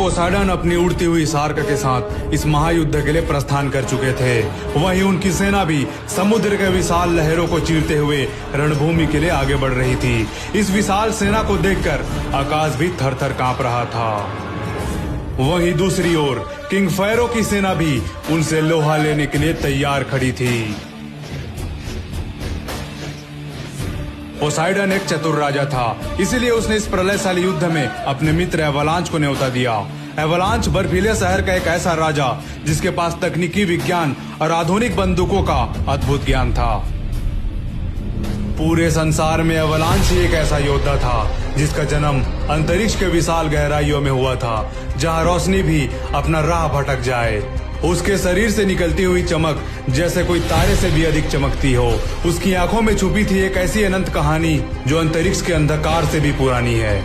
Poseidon अपनी उड़ती हुई सार्क के साथ इस महायुद्ध के लिए प्रस्थान कर चुके थे। वहीं उनकी सेना भी समुद्र के विशाल लहरों को चीरते हुए रणभूमि के लिए आगे बढ़ रही थी। इस विशाल सेना को देखकर आकाश भी थर-थर कांप रहा था। वहीं दूसरी ओर किंग फेरो की सेना भी उनसे लोहा लेने के लिए तैयार खड़ी थी। पोसाइडन एक चतुर राजा था, इसीलिए उसने इस प्रलयशाली युद्ध में अपने मित्र एवलांच को न्योता दिया। एवलांच बर्फीले शहर का एक ऐसा राजा जिसके पास तकनीकी विज्ञान और आधुनिक बंदूकों का अद्भुत ज्ञान था। पूरे संसार में एवलांच ही एक ऐसा योद्धा था जिसका जन्म अंतरिक्ष के विशाल गहराइयों में हुआ था, जहां रोशनी भी अपना राह भटक जाए। उसके शरीर से निकलती हुई चमक जैसे कोई तारे से भी अधिक चमकती हो। उसकी आंखों में छुपी थी एक ऐसी अनंत कहानी जो अंतरिक्ष के अंधकार से भी पुरानी है।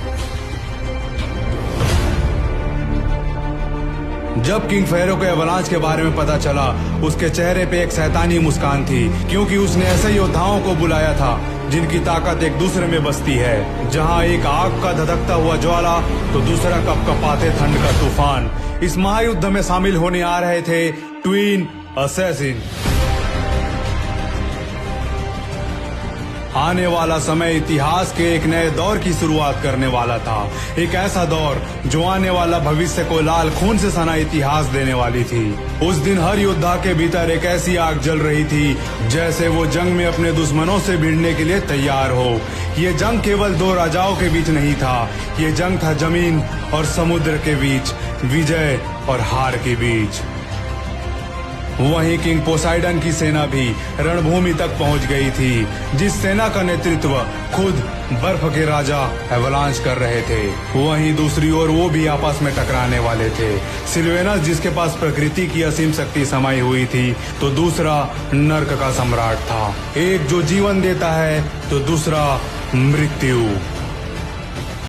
जब किंग फेरो को एवलांच के बारे में पता चला, उसके चेहरे पे एक शैतानी मुस्कान थी, क्योंकि उसने ऐसे योद्धाओं को बुलाया था जिनकी ताकत एक दूसरे में बसती है। जहां एक आग का धधकता हुआ ज्वाला तो दूसरा कपकपाते ठंड का तूफान। इस महायुद्ध में शामिल होने आ रहे थे ट्विन असैसिन। आने वाला समय इतिहास के एक नए दौर की शुरुआत करने वाला था। एक ऐसा दौर जो आने वाला भविष्य को लाल खून से सना इतिहास देने वाली थी। उस दिन हर योद्धा के भीतर एक ऐसी आग जल रही थी जैसे वो जंग में अपने दुश्मनों से भिड़ने के लिए तैयार हो। ये जंग केवल दो राजाओं के बीच नहीं था, ये जंग था जमीन और समुद्र के बीच, विजय और हार के बीच। वहीं किंग पोसाइडन की सेना भी रणभूमि तक पहुंच गई थी, जिस सेना का नेतृत्व खुद बर्फ के राजा एवलांच कर रहे थे। वहीं दूसरी ओर वो भी आपस में टकराने वाले थे। सिल्वेनस, जिसके पास प्रकृति की असीम शक्ति समाई हुई थी, तो दूसरा नर्क का सम्राट था। एक जो जीवन देता है तो दूसरा मृत्यु।